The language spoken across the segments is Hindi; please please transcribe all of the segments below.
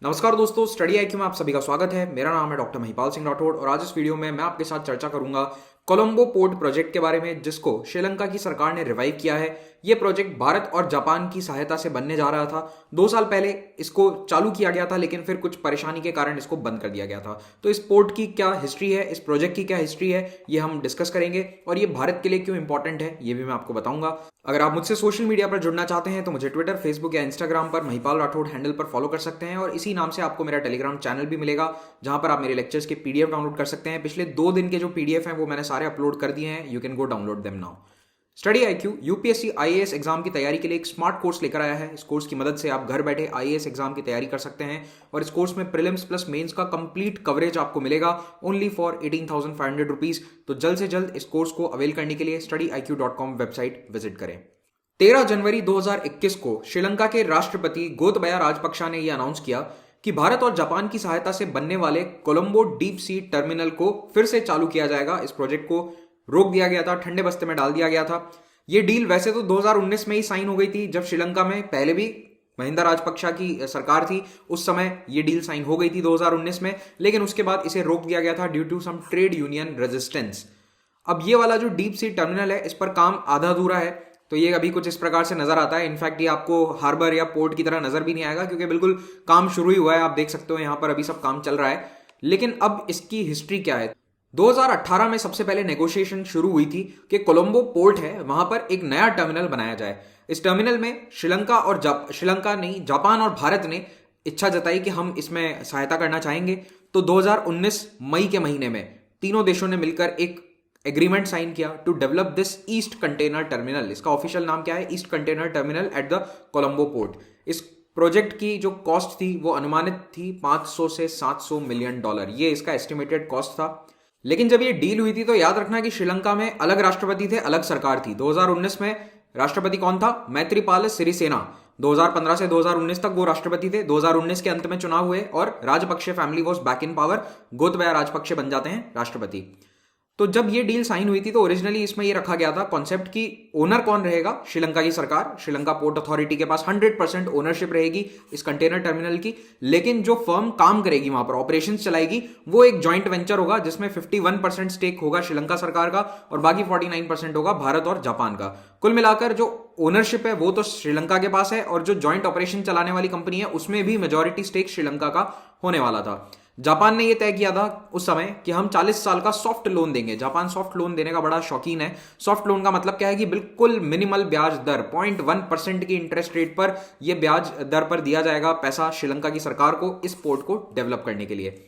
नमस्कार दोस्तों, स्टडी आईक्यू में आप सभी का स्वागत है। मेरा नाम है डॉक्टर महिपाल सिंह राठौड़ और आज इस वीडियो में मैं आपके साथ चर्चा करूंगा कोलंबो पोर्ट प्रोजेक्ट के बारे में, जिसको श्रीलंका की सरकार ने रिवाइव किया है। ये प्रोजेक्ट भारत और जापान की सहायता से बनने जा रहा था। 2 साल पहले इसको चालू किया गया था, लेकिन फिर कुछ परेशानी के कारण इसको बंद कर दिया गया था। तो इस पोर्ट की क्या हिस्ट्री है, इस प्रोजेक्ट की क्या हिस्ट्री है, ये हम डिस्कस करेंगे और ये भारत के लिए क्यों इंपॉर्टेंट है ये भी मैं आपको बताऊंगा। अगर आप मुझसे सोशल मीडिया पर जुड़ना चाहते हैं तो मुझे ट्विटर, फेसबुक या इंस्टाग्राम पर महिपाल राठौड़ हैंडल पर फॉलो कर सकते हैं और इसी नाम से आपको मेरा टेलीग्राम चैनल भी मिलेगा, जहां पर आप मेरे लेक्चर्स के पीडीएफ डाउनलोड कर सकते हैं। पिछले 2 दिन के जो पीडीएफ हैं वो मैंने सारे अपलोड कर दिए हैं। You can go download them now. Study IQ UPSC IAS exam की तैयारी के लिए एक स्मार्ट कोर्स लेकर आया है। इस कोर्स की मदद से आप घर बैठे आईएएस एग्जाम की तैयारी कर सकते हैं और इस कोर्स में प्रीलिम्स प्लस मेंस का कंप्लीट कवरेज आपको मिलेगा ओनली फॉर 18,500 रुपीज। तो जल्द से जल्द इस कोर्स को अवेल करने के लिए studiiq.com वेबसाइट विजिट करें। 13 जनवरी 2021 को श्रीलंका के राष्ट्रपति गोतबाया राजपक्षा ने यह अनाउंस किया कि भारत और जापान की सहायता से बनने वाले कोलंबो डीप सी टर्मिनल को फिर से चालू किया जाएगा। इस प्रोजेक्ट को रोक दिया गया था, ठंडे बस्ते में डाल दिया गया था। यह डील वैसे तो 2019 में ही साइन हो गई थी, जब श्रीलंका में पहले भी महिंदा राजपक्षा की सरकार थी। उस समय यह डील साइन हो गई थी 2019 में, लेकिन उसके बाद इसे रोक दिया गया था due to some trade union resistance. अब ये वाला जो डीप सी टर्मिनल है, इस पर काम आधा अधूरा है। तो ये अभी कुछ इस प्रकार से नजर आता है। इनफैक्ट ये आपको हार्बर या पोर्ट की तरह नजर भी नहीं आएगा, क्योंकि बिल्कुल काम शुरू ही हुआ है। आप देख सकते हो यहां पर अभी सब काम चल रहा है। लेकिन अब इसकी हिस्ट्री क्या है? 2018 में सबसे पहले नेगोशिएशन शुरू हुई थी कि कोलंबो पोर्ट है, वहां पर एक नया टर्मिनल बनाया जाए। इस टर्मिनल में श्रीलंका नहीं, जापान और भारत ने इच्छा जताई कि हम इसमें सहायता करना चाहेंगे। तो 2019 मई के महीने में तीनों देशों ने मिलकर एक एग्रीमेंट साइन किया to develop this east container terminal. इसका ऑफिशियल नाम क्या है? East container terminal at the Colombo port. इस प्रोजेक्ट की जो कॉस्ट थी वो अनुमानित थी 500 से 700 मिलियन डॉलर। ये इसका एस्टिमेटेड कॉस्ट था। लेकिन जब ये डील हुई थी तो याद रखना कि श्रीलंका में अलग राष्ट्रपति थे, अलग सरकार थी। 2019 में राष्ट्रपति कौन था? मैत्रीपाल सिरिसेना। 2015 से 2019 तक वो राष्ट्रपति थे। 2019 के अंत में चुनाव हुए और Rajapaksa family was back in power. Gotabaya Rajapaksa बन जाते हैं राष्ट्रपति। तो जब ये डील साइन हुई थी तो ओरिजिनली इसमें ये रखा गया था कॉन्सेप्ट कि ओनर कौन रहेगा? श्रीलंका की सरकार, श्रीलंका पोर्ट अथॉरिटी के पास 100% ओनरशिप रहेगी इस कंटेनर टर्मिनल की। लेकिन जो फर्म काम करेगी, वहां पर ऑपरेशंस चलाएगी, वो एक जॉइंट वेंचर होगा जिसमें 51% स्टेक होगा श्रीलंका सरकार का और बाकी 49% होगा भारत और जापान का। कुल मिलाकर जो ओनरशिप है वो तो श्रीलंका के पास है और जो जॉइंट ऑपरेशन चलाने वाली कंपनी है उसमें भी मेजॉरिटी स्टेक श्रीलंका का होने वाला था। जापान ने यह तय किया था उस समय कि हम 40 साल का सॉफ्ट लोन देंगे। जापान सॉफ्ट लोन देने का बड़ा शौकीन है। सॉफ्ट लोन का मतलब क्या है कि बिल्कुल मिनिमल ब्याज दर 0.1% की इंटरेस्ट रेट पर यह ब्याज दर पर दिया जाएगा पैसा श्रीलंका की सरकार को इस पोर्ट को डेवलप करने के लिए।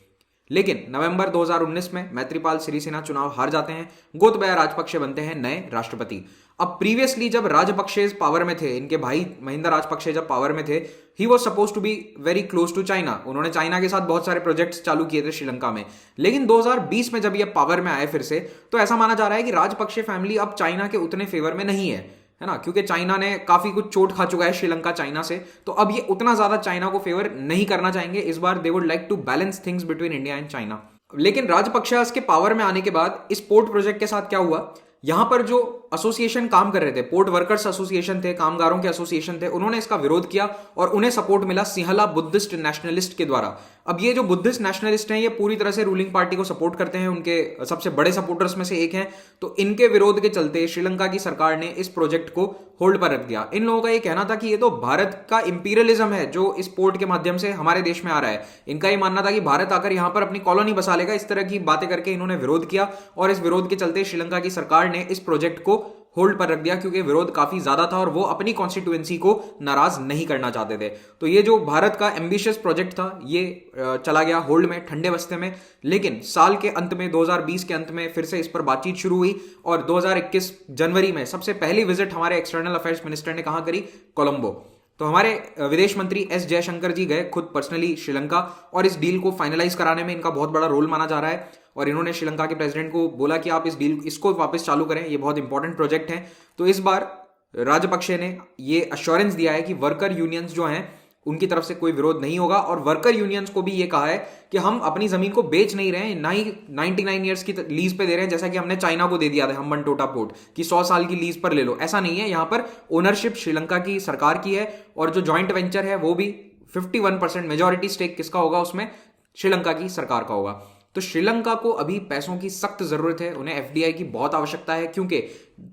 लेकिन नवंबर 2019 में मैत्रीपाल सिरिसेना चुनाव हार जाते हैं। गोतबाया राजपक्षे बनते हैं नए राष्ट्रपति। अब प्रीवियसली जब राजपक्षे पावर में थे, इनके भाई महिंदा राजपक्षे जब पावर में थे, he was suppose to be very close to China. उन्होंने चाइना के साथ बहुत सारे प्रोजेक्ट्स चालू किए थे श्रीलंका में। लेकिन 2020 में जब ये पावर में आए फिर से, तो ऐसा माना जा रहा है कि राजपक्षे फैमिली अब चाइना के उतने फेवर में नहीं है ना, क्योंकि चाइना ने काफी कुछ चोट खा चुका है श्रीलंका चाइना से। तो अब ये उतना ज्यादा चाइना को फेवर नहीं करना चाहेंगे। इस बार they would like to balance things between India and China. लेकिन राजपक्षास के पावर में आने के बाद इस पोर्ट प्रोजेक्ट के साथ क्या हुआ? यहां पर जो एसोसिएशन काम कर रहे थे, पोर्ट वर्कर्स एसोसिएशन थे, कामगारों के एसोसिएशन थे, उन्होंने इसका विरोध किया और उन्हें सपोर्ट मिला सिंहला बुद्धिस्ट नेशनलिस्ट के द्वारा। अब ये जो बुद्धिस्ट नेशनलिस्ट हैं, ये पूरी तरह से रूलिंग पार्टी को सपोर्ट करते हैं, उनके सबसे बड़े सपोर्टर्स में से एक हैं। तो इनके विरोध के चलते श्रीलंका की सरकार ने इस प्रोजेक्ट को होल्ड पर रख दिया। इन लोगों का ये कहना था कि ये तो भारत का इंपीरियलिज्म है जो इस पोर्ट के माध्यम से हमारे देश में आ रहा है। इनका ये मानना था कि भारत आकर यहां पर अपनी कॉलोनी बसा लेगा। इस तरह की बातें करके इन्होंने विरोध किया और इस विरोध के चलते श्रीलंका की सरकार ने इस प्रोजेक्ट को होल्ड पर रख दिया, क्योंकि विरोध काफी ज्यादा था और वो अपनी कॉन्स्टिट्यूएंसी को नाराज नहीं करना चाहते थे। तो ये जो भारत का एम्बिशियस प्रोजेक्ट था ये चला गया होल्ड में, ठंडे बस्ते में। लेकिन साल के अंत में 2020 के अंत में फिर से इस पर बातचीत शुरू हुई और 2021 जनवरी में सबसे पहली विजिट हमारे एक्सटर्नल अफेयर्स मिनिस्टर ने कहां करी? कोलंबो। तो हमारे विदेश मंत्री एस जयशंकर जी गए खुद पर्सनली श्रीलंका और इस डील को फाइनलाइज कराने में इनका बहुत बड़ा रोल माना जा रहा है। और इन्होंने श्रीलंका के प्रेसिडेंट को बोला कि आप इसको वापस चालू करें, ये बहुत इंपॉर्टेंट प्रोजेक्ट है। तो इस बार राजपक्षे ने ये अश्योरेंस दिया है कि वर्कर यूनियंस जो हैं उनकी तरफ से कोई विरोध नहीं होगा और वर्कर यूनियंस को भी ये कहा है कि हम अपनी जमीन को बेच नहीं रहे हैं, ना ही 99 ईयर्स की लीज पे दे रहे हैं जैसा कि हमने चाइना को दे दिया था हम्बनटोटा पोर्ट कि 100 साल की लीज पर ले लो। ऐसा नहीं है, यहां पर ओनरशिप श्रीलंका की सरकार की है और जो जॉइंट वेंचर है वो भी 51% मेजॉरिटी स्टेक किसका होगा उसमें? श्रीलंका की सरकार का होगा। तो श्रीलंका को अभी पैसों की सख्त जरूरत है, उन्हें एफडीआई की बहुत आवश्यकता है, क्योंकि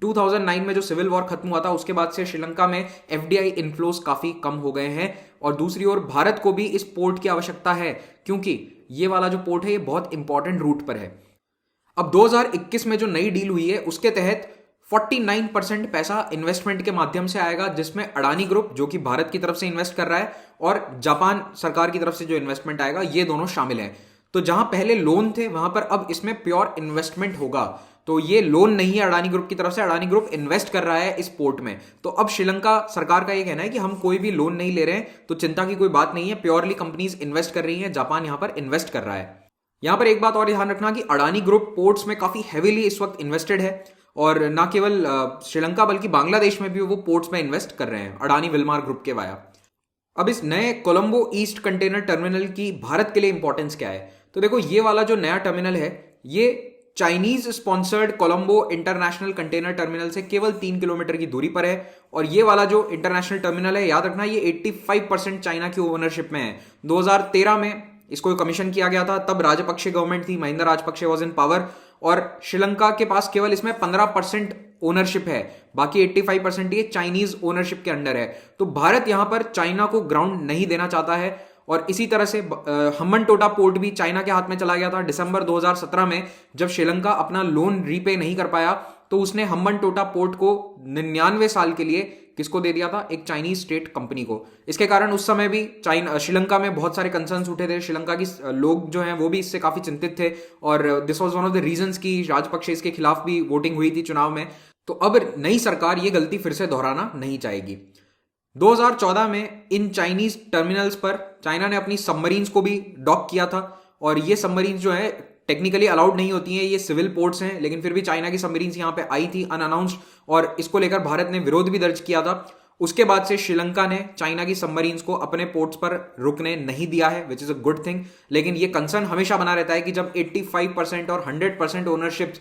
2009 में जो सिविल वॉर खत्म हुआ था उसके बाद से श्रीलंका में एफडीआई इनफ्लोज काफी कम हो गए हैं। और दूसरी ओर भारत को भी इस पोर्ट की आवश्यकता है, क्योंकि ये वाला जो पोर्ट है ये बहुत इंपॉर्टेंट रूट पर है। अब 2021 में जो नई डील हुई है उसके तहत 49% पैसा इन्वेस्टमेंट के माध्यम से आएगा, जिसमें अडानी ग्रुप जो कि भारत की तरफ से इन्वेस्ट कर रहा है और जापान सरकार की तरफ से जो इन्वेस्टमेंट आएगा, ये दोनों शामिल हैं। तो जहां पहले लोन थे वहां पर अब इसमें प्योर इन्वेस्टमेंट होगा। तो ये लोन नहीं है अडानी ग्रुप की तरफ से, अडानी ग्रुप इन्वेस्ट कर रहा है इस पोर्ट में। तो अब श्रीलंका सरकार का ये कहना है कि हम कोई भी लोन नहीं ले रहे हैं, तो चिंता की कोई बात नहीं है, प्योरली कंपनीज इन्वेस्ट कर रही हैं, जापान यहां पर इन्वेस्ट कर रहा है। यहां पर एक बात और ध्यान रखना कि अडानी ग्रुप पोर्ट्स में काफी हेवीली इस वक्त इन्वेस्टेड है, और ना केवल श्रीलंका बल्कि बांग्लादेश में भी वो पोर्ट्स में इन्वेस्ट कर रहे हैं अडानी विल्मार ग्रुप के वाया। अब इस नए कोलंबो ईस्ट कंटेनर टर्मिनल की भारत के लिए इंपॉर्टेंस क्या है? तो देखो, ये वाला जो नया टर्मिनल है ये Chinese sponsored Colombo international container terminal से केवल 3 किलोमीटर की दूरी पर है। और ये वाला जो इंटरनेशनल टर्मिनल है, याद रखना, ये 85% चाइना की ओनरशिप में है। 2013 में इसको कमीशन किया गया था, तब राजपक्षे गवर्नमेंट थी, Mahinda Rajapaksa was in power, और श्रीलंका के पास केवल इसमें 15% ओनरशिप है, बाकी 85% ये चाइनीज ओनरशिप के अंडर है। तो भारत यहां पर चाइना को ग्राउंड नहीं देना चाहता है। और इसी तरह से हम्बनटोटा पोर्ट भी चाइना के हाथ में चला गया था दिसंबर 2017 में, जब श्रीलंका अपना लोन रीपे नहीं कर पाया तो उसने हम्बनटोटा पोर्ट को 99 साल के लिए किसको दे दिया था? एक चाइनीज स्टेट कंपनी को। इसके कारण उस समय भी श्रीलंका में बहुत सारे कंसर्न्स उठे थे, श्रीलंका की लोग जो हैं वो भी इससे काफी चिंतित थे, और this was one of the reasons कि राजपक्षे इसके खिलाफ भी वोटिंग हुई थी चुनाव में। तो अब नई सरकार ये गलती फिर से दोहराना नहीं चाहेगी। 2014 में इन चाइनीज टर्मिनल्स पर चाइना ने अपनी सबमरीन्स को भी डॉक किया था, और ये सबमरीन्स जो है टेक्निकली अलाउड नहीं होती हैं, ये सिविल पोर्ट्स हैं, लेकिन फिर भी चाइना की सबमरीन्स यहां पे आई थी अनअनाउंस्ड, और इसको लेकर भारत ने विरोध भी दर्ज किया था। उसके बाद से श्रीलंका ने चाइना की सबमरीन्स को अपने पोर्ट्स पर रुकने नहीं दिया है, which is a good thing. लेकिन ये कंसर्न हमेशा बना रहता है कि जब 85% और 100% ओनरशिप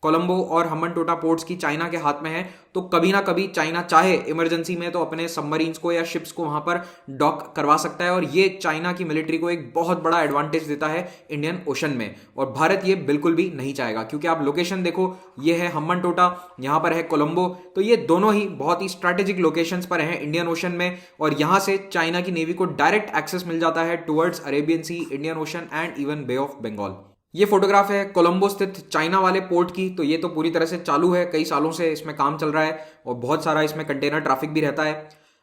कोलंबो और हम्बनटोटा पोर्ट्स की चाइना के हाथ में है, तो कभी ना कभी चाइना चाहे इमरजेंसी में तो अपने सबमरीन्स को या शिप्स को वहां पर डॉक करवा सकता है, और ये चाइना की मिलिट्री को एक बहुत बड़ा एडवांटेज देता है इंडियन ओशन में। और भारत ये बिल्कुल भी नहीं चाहेगा, क्योंकि आप लोकेशन देखो, ये है हम्बनटोटा, यहां पर है कोलंबो, तो ये दोनों ही बहुत ही स्ट्रैटेजिक लोकेशंस पर हैं इंडियन ओशन में, और यहां से चाइना की नेवी को डायरेक्ट एक्सेस मिल जाता है towards Arabian sea, Indian ocean and even bay of Bengal. ये फोटोग्राफ है कोलंबो स्थित चाइना वाले पोर्ट की। तो ये तो पूरी तरह से चालू है, कई सालों से इसमें काम चल रहा है, और बहुत सारा इसमें कंटेनर ट्रैफिक भी रहता है।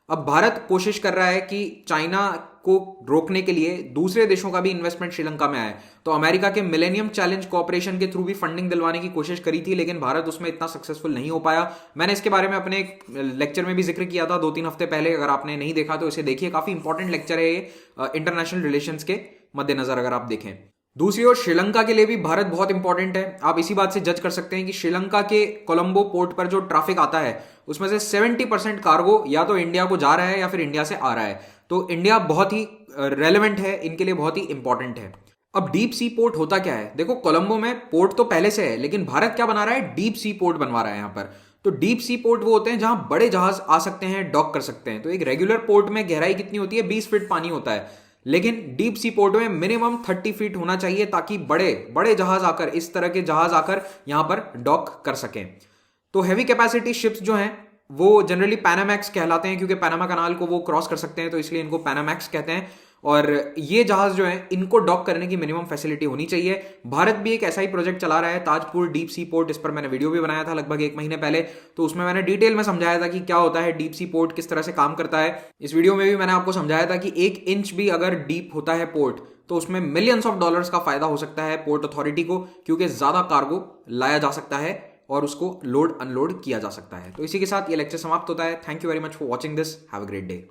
अब भारत कोशिश कर रहा है कि चाइना को रोकने के लिए दूसरे देशों का भी इन्वेस्टमेंट श्रीलंका में आए। तो अमेरिका के मिलेनियम चैलेंज कोऑपरेशन के थ्रू भी फंडिंग दिलवाने की कोशिश करी थी, लेकिन भारत उसमें इतना सक्सेसफुल नहीं हो पाया। मैंने इसके बारे में अपने एक लेक्चर में भी जिक्र किया था 2-3 हफ्ते पहले, अगर आपने नहीं देखा तो इसे देखिए, काफी इंपॉर्टेंट लेक्चर है ये इंटरनेशनल रिलेशंस के मद्देनजर अगर आप देखें। दूसरी ओर श्रीलंका के लिए भी भारत बहुत इंपॉर्टेंट है। आप इसी बात से जज कर सकते हैं कि श्रीलंका के कोलंबो पोर्ट पर जो ट्रैफिक आता है उसमें से 70% कार्गो या तो इंडिया को जा रहा है या फिर इंडिया से आ रहा है। तो इंडिया बहुत ही रेलेवेंट है, इनके लिए बहुत ही इंपॉर्टेंट है। अब डीप सी पोर्ट होता क्या है? देखो, कोलंबो में पोर्ट तो पहले से है, लेकिन भारत क्या बना रहा है? डीप सी पोर्ट बनवा रहा है यहाँ पर। तो डीप सी पोर्ट वो होते हैं जहां बड़े जहाज आ सकते हैं, डॉक कर सकते हैं। तो एक रेगुलर पोर्ट में गहराई कितनी होती है? 20 फीट पानी होता है, लेकिन डीप सी पोर्ट में मिनिमम 30 फीट होना चाहिए, ताकि बड़े बड़े जहाज आकर, इस तरह के जहाज आकर यहां पर डॉक कर सकें। तो हैवी कैपेसिटी शिप्स जो हैं वो जनरली पैनामैक्स कहलाते हैं, क्योंकि पैनामा कनाल को वो क्रॉस कर सकते हैं, तो इसलिए इनको पैनामैक्स कहते हैं। और ये जहाज जो है इनको डॉक करने की मिनिमम फैसिलिटी होनी चाहिए। भारत भी एक ऐसा ही प्रोजेक्ट चला रहा है, ताजपुर डीप सी पोर्ट। इस पर मैंने वीडियो भी बनाया था लगभग 1 महीने पहले, तो उसमें मैंने डिटेल में समझाया था कि क्या होता है डीप सी पोर्ट, किस तरह से काम करता है। इस वीडियो में भी मैंने आपको समझाया था कि 1 इंच भी अगर डीप होता है पोर्ट तो उसमें मिलियंस ऑफ डॉलर्स का फायदा हो सकता है पोर्ट अथॉरिटी को, क्योंकि ज्यादा कार्गो लाया जा सकता है और उसको लोड अनलोड किया जा सकता है। तो इसी के साथ ये लेक्चर समाप्त होता है। Thank you very much for watching this. Have a great day.